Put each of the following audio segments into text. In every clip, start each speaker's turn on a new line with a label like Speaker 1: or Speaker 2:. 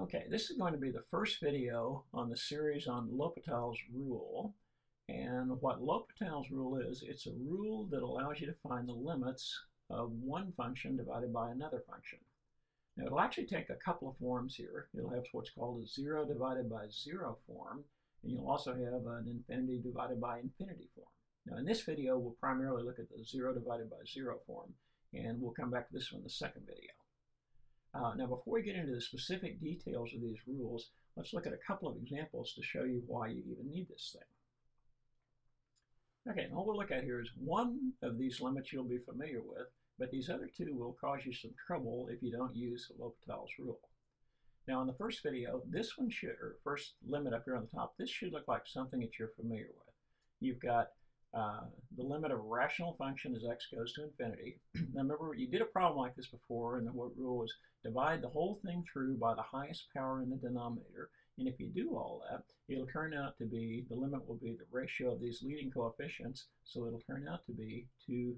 Speaker 1: Okay, this is going to be the first video on the series on L'Hospitals Rule. And what L'Hospitals Rule is, it's a rule that allows you to find the limits of one function divided by another function. Now, it'll actually take a couple of forms here. It'll have what's called a 0 divided by 0 form, and you'll also have an infinity divided by infinity form. Now, in this video, we'll primarily look at the 0 divided by 0 form, and we'll come back to this one in the second video. Now, before we get into the specific details of these rules, let's look at a couple of examples to show you why you even need this thing. Okay, and all we'll look at here is one of these limits you'll be familiar with, but these other two will cause you some trouble if you don't use the L'Hospitals Rule. Now, in the first video, this one should, or first limit up here on the top, this should look like something that you're familiar with. You've got the limit of a rational function as x goes to infinity. Now remember, you did a problem like this before, and the rule was divide the whole thing through by the highest power in the denominator. And if you do all that, it'll turn out to be, the limit will be the ratio of these leading coefficients, so it'll turn out to be 2/3.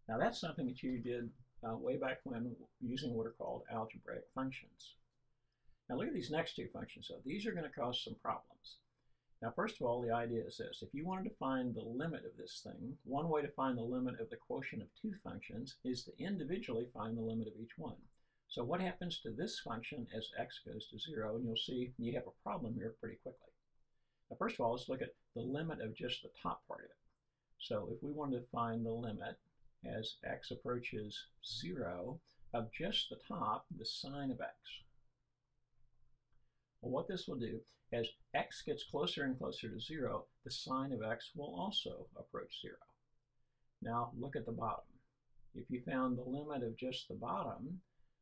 Speaker 1: Now that's something that you did way back when using what are called algebraic functions. Now look at these next two functions. So these are going to cause some problems. Now, first of all, the idea is this. If you wanted to find the limit of this thing, one way to find the limit of the quotient of two functions is to individually find the limit of each one. So what happens to this function as x goes to 0? And you'll see you have a problem here pretty quickly. Now, first of all, let's look at the limit of just the top part of it. So if we wanted to find the limit as x approaches 0 of just the top, the sine of x. Well, what this will do, as x gets closer and closer to 0, the sine of x will also approach 0. Now look at the bottom. If you found the limit of just the bottom,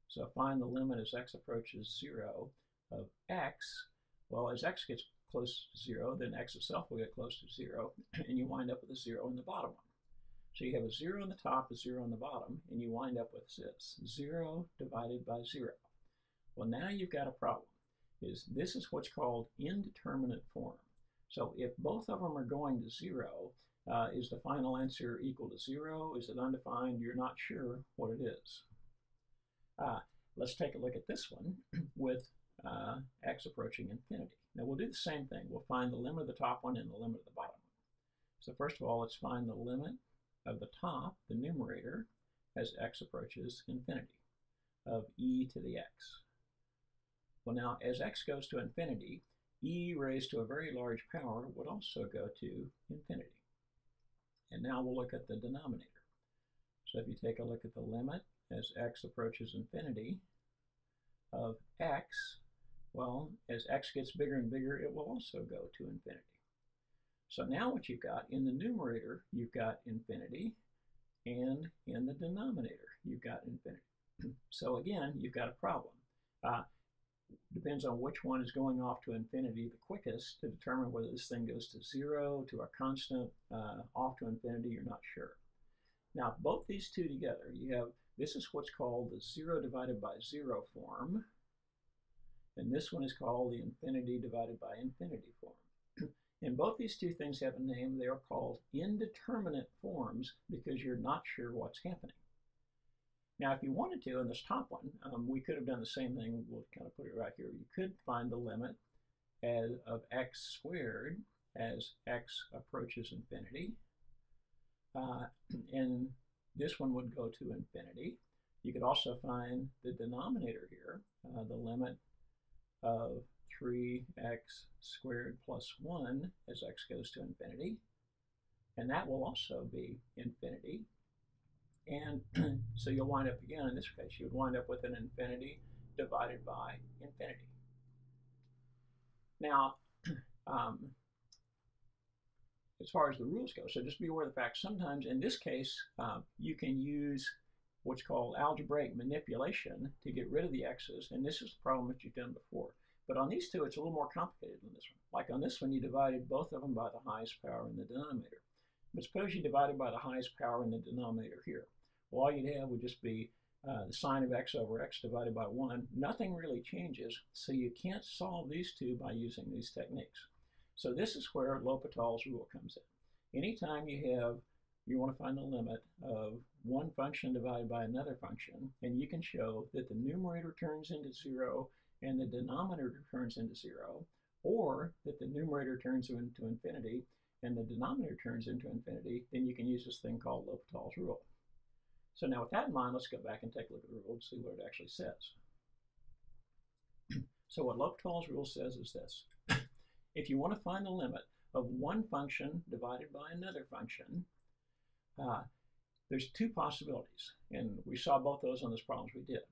Speaker 1: so find the limit as x approaches 0 of x, well, as x gets close to 0, then x itself will get close to 0, and you wind up with a 0 in the bottom one. So you have a 0 on the top, a 0 on the bottom, and you wind up with this, 0 divided by 0. Well, now you've got a problem. This is what's called indeterminate form. So if both of them are going to 0, is the final answer equal to 0? Is it undefined? You're not sure what it is. Let's take a look at this one with x approaching infinity. Now we'll do the same thing. We'll find the limit of the top one and the limit of the bottom one. So first of all, let's find the limit of the top, the numerator, as x approaches infinity, of e to the x. Well, now, as x goes to infinity, e raised to a very large power would also go to infinity. And now we'll look at the denominator. So if you take a look at the limit as x approaches infinity of x, well, as x gets bigger and bigger, it will also go to infinity. So now what you've got, in the numerator, you've got infinity, and in the denominator, you've got infinity. So again, you've got a problem. Depends on which one is going off to infinity the quickest to determine whether this thing goes to 0, to a constant, off to infinity, you're not sure. Now, both these two together, you have, this is what's called the 0 divided by 0 form, and this one is called the infinity divided by infinity form. And both these two things have a name. They are called indeterminate forms because you're not sure what's happening. Now, if you wanted to, in this top one, we could have done the same thing. We'll kind of put it right here. You could find the limit of x squared as x approaches infinity. And this one would go to infinity. You could also find the denominator here, the limit of 3x squared plus 1 as x goes to infinity. And that will also be infinity. And so you'll wind up again, in this case, you would wind up with an infinity divided by infinity. Now, as far as the rules go, so just be aware of the fact sometimes in this case, you can use what's called algebraic manipulation to get rid of the x's, and this is the problem that you've done before. But on these two, it's a little more complicated than this one. Like on this one, you divided both of them by the highest power in the denominator. But suppose you divided by the highest power in the denominator here. Well, all you'd have would just be the sine of x over x divided by 1. Nothing really changes, so you can't solve these two by using these techniques. So this is where L'Hospitals Rule comes in. Anytime you want to find the limit of one function divided by another function, and you can show that the numerator turns into 0 and the denominator turns into 0, or that the numerator turns into infinity and the denominator turns into infinity, then you can use this thing called L'Hopital's rule. So now with that in mind, let's go back and take a look at the rule and see what it actually says. So what L'Hopital's rule says is this. If you want to find the limit of one function divided by another function, there's two possibilities, and we saw both those on this problem we did.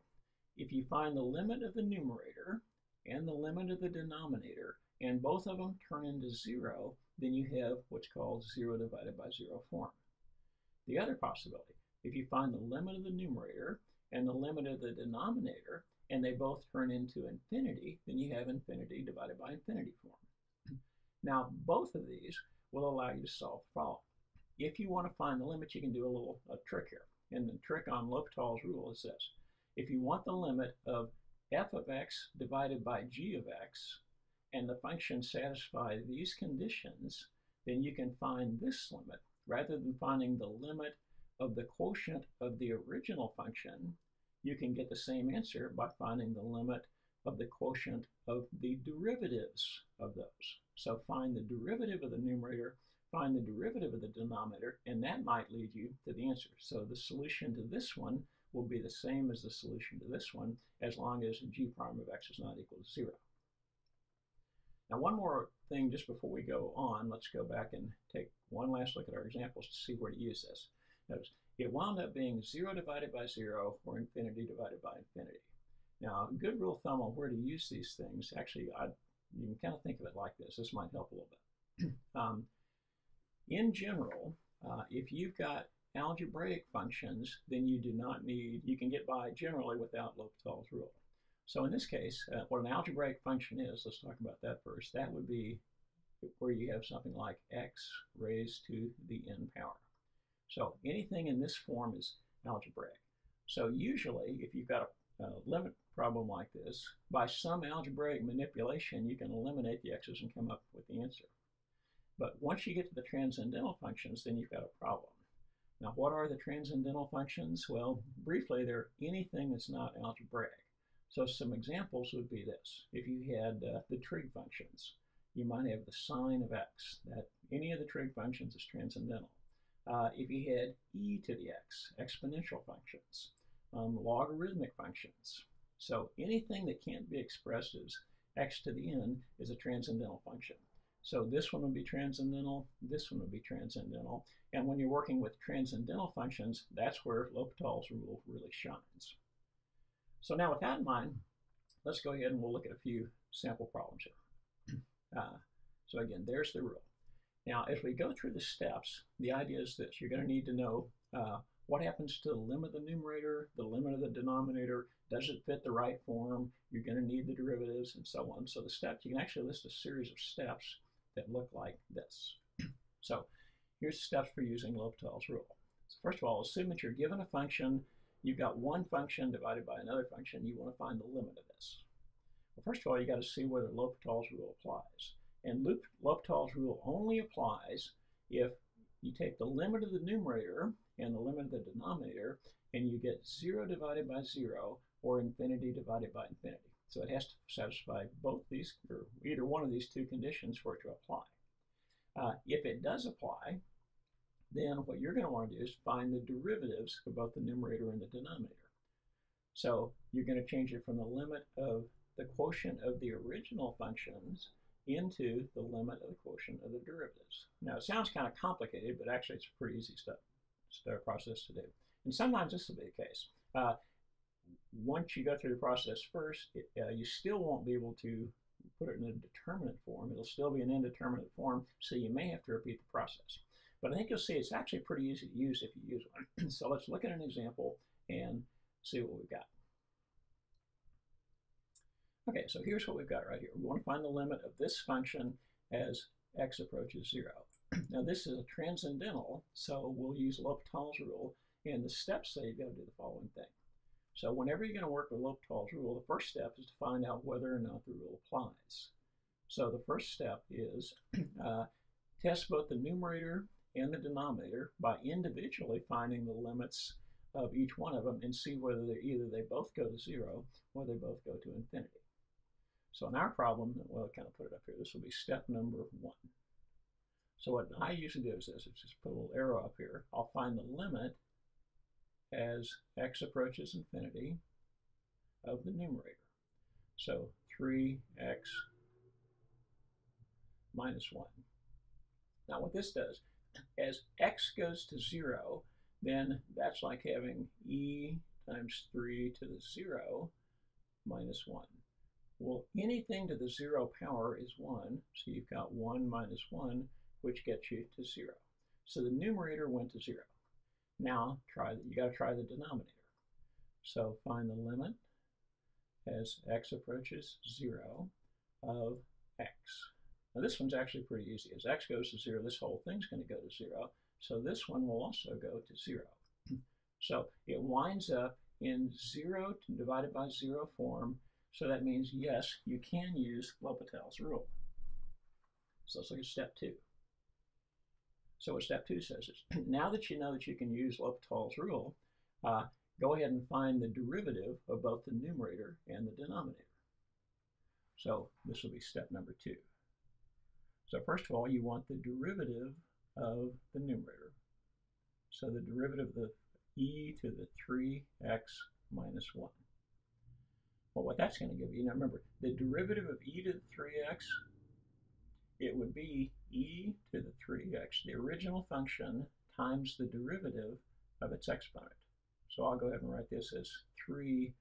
Speaker 1: If you find the limit of the numerator and the limit of the denominator, and both of them turn into 0, then you have what's called 0 divided by 0 form. The other possibility, if you find the limit of the numerator and the limit of the denominator, and they both turn into infinity, then you have infinity divided by infinity form. Now, both of these will allow you to solve the problem. If you want to find the limit, you can do a trick here. And the trick on L'Hopital's rule is this. If you want the limit of f of x divided by g of x, and the function satisfies these conditions, then you can find this limit. Rather than finding the limit of the quotient of the original function, you can get the same answer by finding the limit of the quotient of the derivatives of those. So find the derivative of the numerator, find the derivative of the denominator, and that might lead you to the answer. So the solution to this one will be the same as the solution to this one, as long as g prime of x is not equal to 0. Now, one more thing just before we go on, let's go back and take one last look at our examples to see where to use this. Notice, it wound up being 0 divided by 0 or infinity divided by infinity. Now, a good rule of thumb on where to use these things, actually, you can kind of think of it like this. This might help a little bit. In general, if you've got algebraic functions, then you do not need, you can get by generally without L'Hopital's rule. So in this case, what an algebraic function is, let's talk about that first. That would be where you have something like x raised to the n power. So anything in this form is algebraic. So usually, if you've got a limit problem like this, by some algebraic manipulation, you can eliminate the x's and come up with the answer. But once you get to the transcendental functions, then you've got a problem. Now, what are the transcendental functions? Well, briefly, they're anything that's not algebraic. So some examples would be this. If you had the trig functions, you might have the sine of x. That any of the trig functions is transcendental. If you had e to the x, exponential functions, logarithmic functions. So anything that can't be expressed as x to the n is a transcendental function. So this one would be transcendental, this one would be transcendental. And when you're working with transcendental functions, that's where L'Hopital's rule really shines. So now with that in mind, let's go ahead and we'll look at a few sample problems here. So again, there's the rule. Now, as we go through the steps, the idea is that you're going to need to know what happens to the limit of the numerator, the limit of the denominator, does it fit the right form, you're going to need the derivatives, and so on. So the steps, you can actually list a series of steps that look like this. So here's the steps for using L'Hopital's rule. So first of all, assume that you're given a function, you've got one function divided by another function, you want to find the limit of this. Well, first of all, you got to see whether L'Hopital's rule applies. And L'Hopital's rule only applies if you take the limit of the numerator and the limit of the denominator, and you get 0 divided by 0 or infinity divided by infinity. So it has to satisfy both these, or either one of these two conditions for it to apply. If it does apply, then what you're going to want to do is find the derivatives of both the numerator and the denominator. So you're going to change it from the limit of the quotient of the original functions into the limit of the quotient of the derivatives. Now, it sounds kind of complicated, but actually it's a pretty easy process to do. And sometimes this will be the case. Once you go through the process first, you still won't be able to put it in a determinate form. It'll still be an indeterminate form, so you may have to repeat the process. But I think you'll see it's actually pretty easy to use if you use one. So let's look at an example and see what we've got. Okay, so here's what we've got right here. We want to find the limit of this function as x approaches 0. Now this is a transcendental, so we'll use L'Hopital's rule, and the steps say you've got to do the following thing. So whenever you're going to work with L'Hopital's rule, the first step is to find out whether or not the rule applies. So the first step is test both the numerator and the denominator by individually finding the limits of each one of them and see whether either they both go to 0 or they both go to infinity. So in our problem, well, I'll kind of put it up here. This will be step number 1. So what I usually do is this, is just put a little arrow up here. I'll find the limit as x approaches infinity of the numerator. So 3x minus 1. Now what this does, as x goes to 0, then that's like having e times 3 to the 0 minus 1. Well, anything to the 0 power is 1, so you've got 1 minus 1, which gets you to 0. So the numerator went to 0. Now you got to try the denominator. So find the limit as x approaches 0 of x. Now this one's actually pretty easy. As x goes to 0, this whole thing's going to go to 0. So this one will also go to 0. So it winds up in 0 divided by 0 form. So that means, yes, you can use L'Hopital's rule. So let's look at step 2. So what step 2 says is, now that you know that you can use L'Hopital's rule, go ahead and find the derivative of both the numerator and the denominator. So this will be step number 2. So first of all, you want the derivative of the numerator. So the derivative of the e to the 3x minus 1. Well, what that's going to give you, now remember, the derivative of e to the 3x, it would be e to the 3x, the original function, times the derivative of its exponent. So I'll go ahead and write this as 3e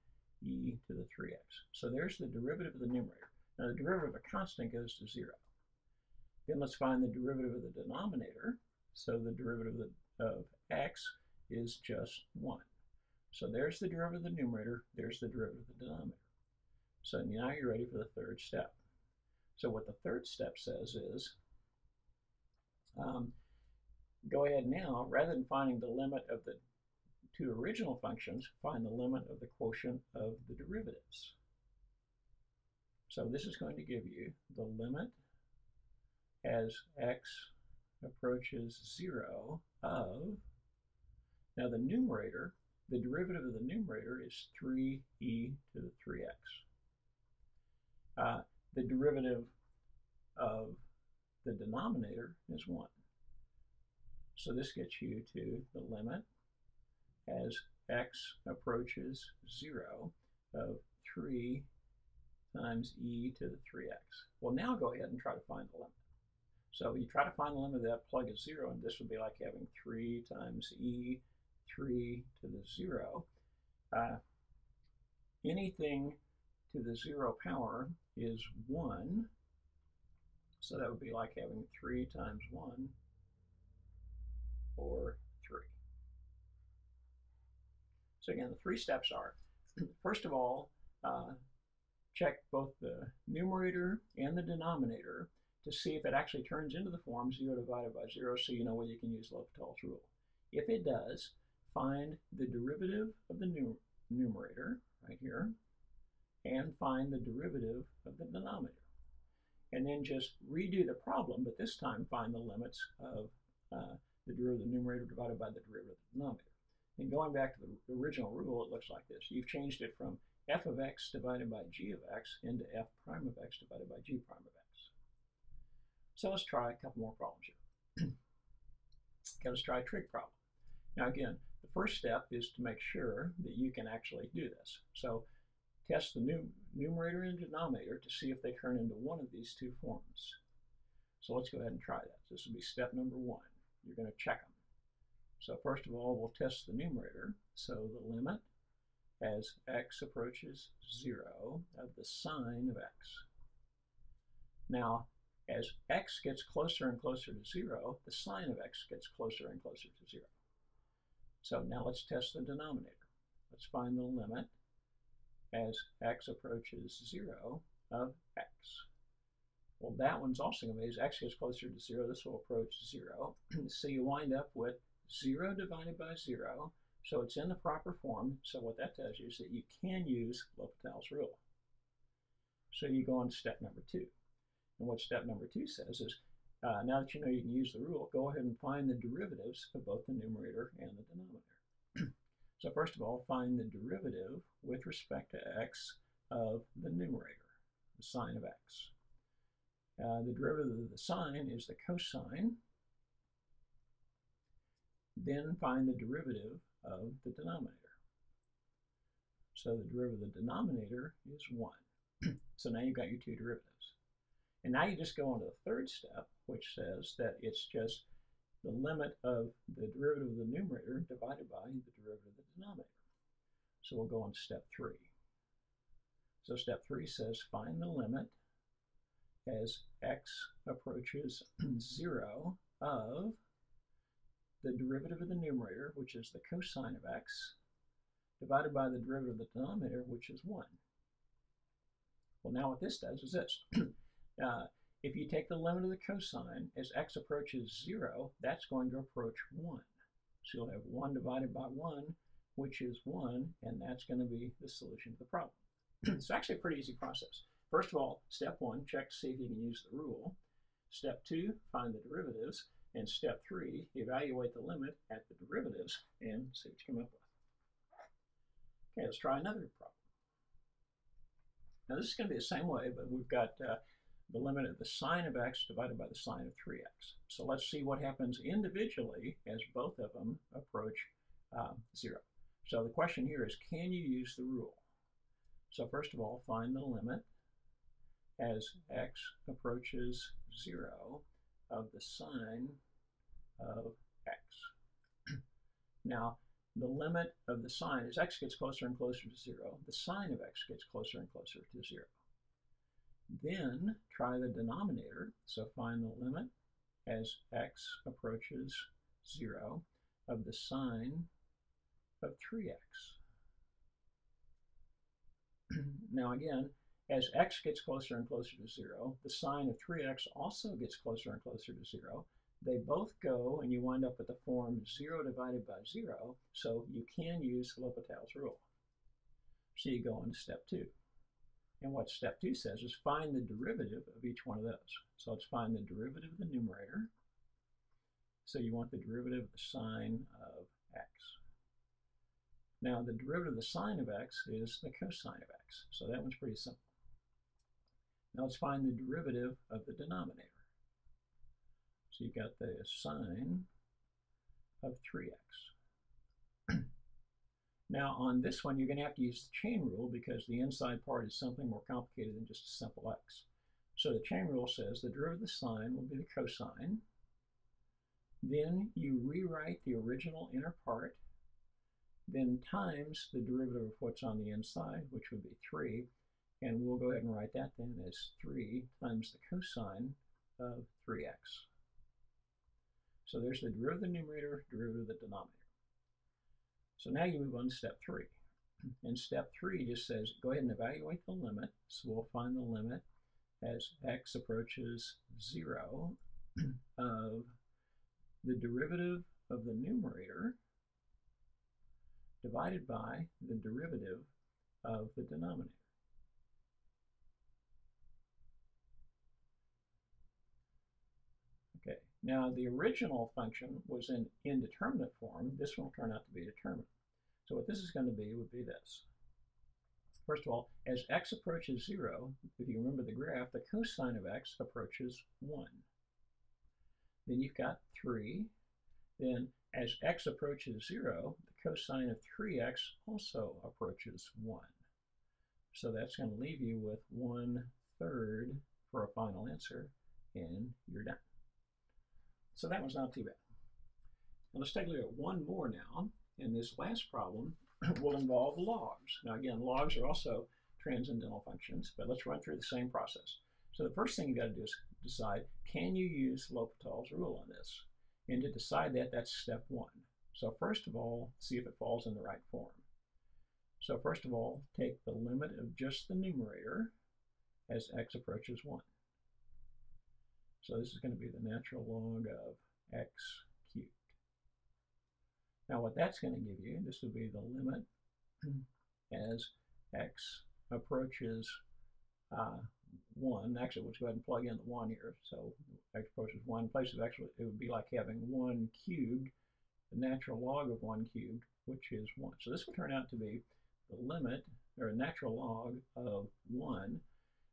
Speaker 1: to the 3x. So there's the derivative of the numerator. Now the derivative of a constant goes to 0. Then let's find the derivative of the denominator. So the derivative of x is just 1. So there's the derivative of the numerator, there's the derivative of the denominator. So now you're ready for the third step. So what the third step says is, go ahead now, rather than finding the limit of the two original functions, find the limit of the quotient of the derivatives. So this is going to give you the limit as x approaches 0 of, now the numerator, the derivative of the numerator is 3e to the 3x. The derivative of the denominator is 1. So this gets you to the limit as x approaches 0 of 3 times e to the 3x. Well, now go ahead and try to find the limit. So you try to find the limit of that, plug is 0, and this would be like having 3 times e, 3 to the 0. Anything to the 0 power is 1, so that would be like having 3 times 1, or 3. So again, the 3 steps are, first of all, check both the numerator and the denominator to see if it actually turns into the form 0 divided by 0, so you know whether you can use L'Hopital's rule. If it does, find the derivative of the numerator, right here, and find the derivative of the denominator. And then just redo the problem, but this time find the limits of the derivative of the numerator divided by the derivative of the denominator. And going back to the original rule, it looks like this. You've changed it from f of x divided by g of x into f prime of x divided by g prime of x. So let's try a couple more problems here. Okay, let's try a trig problem. Now again, the first step is to make sure that you can actually do this. So test the numerator and denominator to see if they turn into one of these two forms. So let's go ahead and try that. This will be step number 1. You're going to check them. So first of all, we'll test the numerator. So the limit as x approaches 0 of the sine of x. Now, as x gets closer and closer to 0, the sine of x gets closer and closer to 0. So now let's test the denominator. Let's find the limit as x approaches 0 of x. Well, that one's also going to be, as x gets closer to 0, this will approach 0. So you wind up with 0 divided by 0. So it's in the proper form. So what that tells you is that you can use L'Hopital's rule. So you go on to step number 2. And what step number 2 says is, now that you know you can use the rule, go ahead and find the derivatives of both the numerator and the denominator. So first of all, find the derivative with respect to x of the numerator. the sine of x. The derivative of the sine is the cosine. Then find the derivative of the denominator. So the derivative of the denominator is 1. So now you've got your two derivatives. And now you just go on to the third step, which says that it's just the limit of the derivative of the numerator divided by the derivative of the denominator. So we'll go on to step 3. So step 3 says find the limit as x approaches 0 of the derivative of the numerator, which is the cosine of x, divided by the derivative of the denominator, which is 1. Well, now what this does is this. If you take the limit of the cosine as x approaches 0, that's going to approach 1. So you'll have 1 divided by 1, which is 1, and that's going to be the solution to the problem. It's actually a pretty easy process. First of all, step 1, check to see if you can use the rule. Step 2, find the derivatives. And step 3, evaluate the limit at the derivatives and see what you come up with. Okay, let's try another problem. Now this is going to be the same way, but we've got the limit of the sine of x divided by the sine of 3x. So let's see what happens individually as both of them approach 0. So the question here is, can you use the rule? So first of all, find the limit as x approaches 0 of the sine of x. Now, the limit of the sine, as x gets closer and closer to 0, the sine of x gets closer and closer to 0. Then try the denominator, so find the limit as x approaches 0 of the sine of 3x. Now again, as x gets closer and closer to 0, the sine of 3x also gets closer and closer to 0. They both go, and you wind up with the form 0 divided by 0, so you can use LHospitals Rule. So you go on to step 2. And what step 2 says is find the derivative of each one of those. So let's find the derivative of the numerator. So you want the derivative of the sine of x. Now the derivative of the sine of x is the cosine of x. So that one's pretty simple. Now let's find the derivative of the denominator. So you've got the sine of 3x. Now on this one, you're going to have to use the chain rule because the inside part is something more complicated than just a simple x. So the chain rule says the derivative of the sine will be the cosine. Then you rewrite the original inner part, then times the derivative of what's on the inside, which would be 3. And we'll go ahead and write that then as 3 times the cosine of 3x. So there's the derivative of the numerator, derivative of the denominator. So now you move on to step 3. And step 3 just says, go ahead and evaluate the limit. So we'll find the limit as x approaches 0 of the derivative of the numerator divided by the derivative of the denominator. Okay, now the original function was in indeterminate form. This one will turn out to be determinate. So what this is going to be would be this. First of all, as x approaches 0, if you remember the graph, the cosine of x approaches 1. Then you've got 3. Then as x approaches 0, the cosine of 3x also approaches 1. So that's going to leave you with 1/3 for a final answer, and you're done. So that was not too bad. Now let's take a look at one more now, and this last problem will involve logs. Now again, logs are also transcendental functions, but let's run through the same process. So the first thing you got to do is decide, can you use LHospitals Rule on this? And to decide that, that's step 1. So first of all, see if it falls in the right form. So first of all, take the limit of just the numerator as x approaches 1. So this is going to be the natural log of x cubed. Now what that's going to give you, this will be the limit as x approaches 1. Actually, let's go ahead and plug in the 1 here. So x approaches 1. In place of x, it would be like having 1 cubed, the natural log of 1 cubed, which is 1. So this will turn out to be the limit, or natural log of 1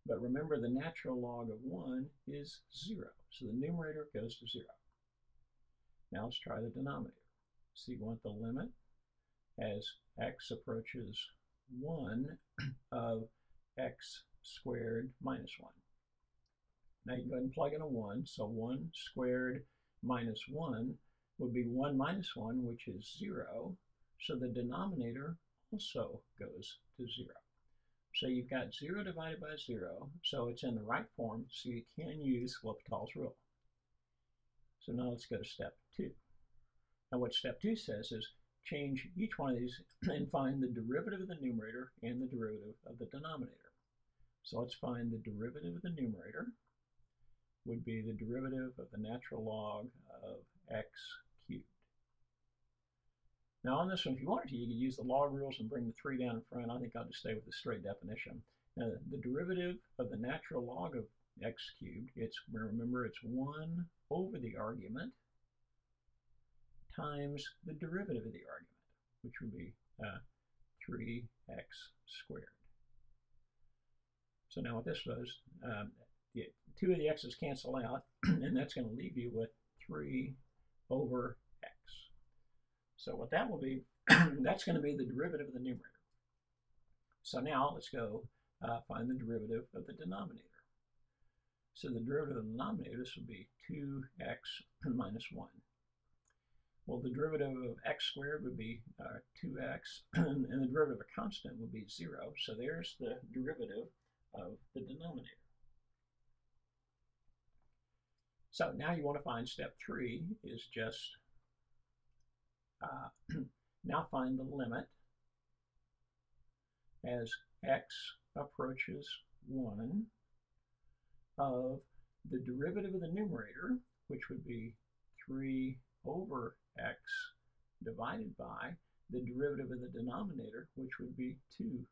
Speaker 1: But remember, the natural log of 1 is 0. So the numerator goes to 0. Now let's try the denominator. So you want the limit as x approaches 1 of x squared minus 1. Now you can go ahead and plug in a 1. So 1 squared minus 1 would be 1 minus 1, which is 0. So the denominator also goes to 0. So you've got 0 divided by 0, so it's in the right form, so you can use LHospitals Rule. So now let's go to step 2. Now what step 2 says is change each one of these and find the derivative of the numerator and the derivative of the denominator. So let's find the derivative of the numerator would be the derivative of the natural log of x cubed. Now on this one, if you wanted to, you could use the log rules and bring the 3 down in front. I think I'll just stay with the straight definition. Now the derivative of the natural log of x cubed, remember it's 1 over the argument times the derivative of the argument, which would be 3x squared. So now what this was, 2 of the x's cancel out, and that's going to leave you with 3 over x. So what that will be, that's going to be the derivative of the numerator. So now let's go find the derivative of the denominator. So the derivative of the denominator, this would be 2x minus 1. Well, the derivative of x squared would be 2x, and the derivative of a constant would be 0. So there's the derivative of the denominator. So now you want to find step 3 is just now find the limit as x approaches 1 of the derivative of the numerator, which would be 3 over x divided by the derivative of the denominator, which would be 2x.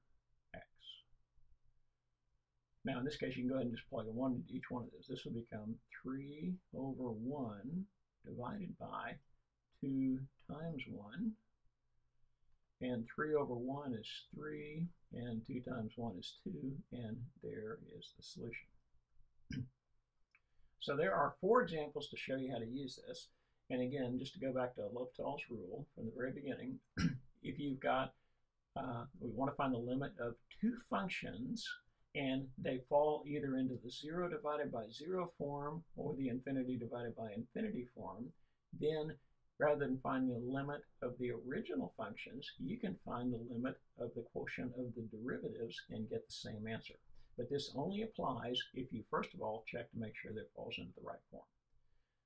Speaker 1: Now in this case, you can go ahead and just plug a 1 into each one of those. This will become 3 over 1 divided by 2 times 1. And 3 over 1 is 3, and 2 times 1 is 2, and there is the solution. So there are 4 examples to show you how to use this. And again, just to go back to LHospitals Rule from the very beginning, if you've got, we want to find the limit of 2 functions, and they fall either into the 0 divided by 0 form or the infinity divided by infinity form, then rather than finding the limit of the original functions, you can find the limit of the quotient of the derivatives and get the same answer. But this only applies if you first of all check to make sure that it falls into the right form.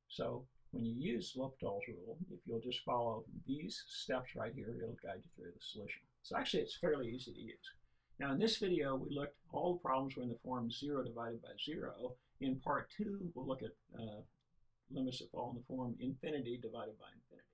Speaker 1: So when you use LHospitals Rule, if you'll just follow these steps right here, it'll guide you through the solution. So actually it's fairly easy to use. Now in this video, we looked, all the problems were in the form 0 divided by 0. In part 2, we'll look at limits that fall in the form infinity divided by infinity.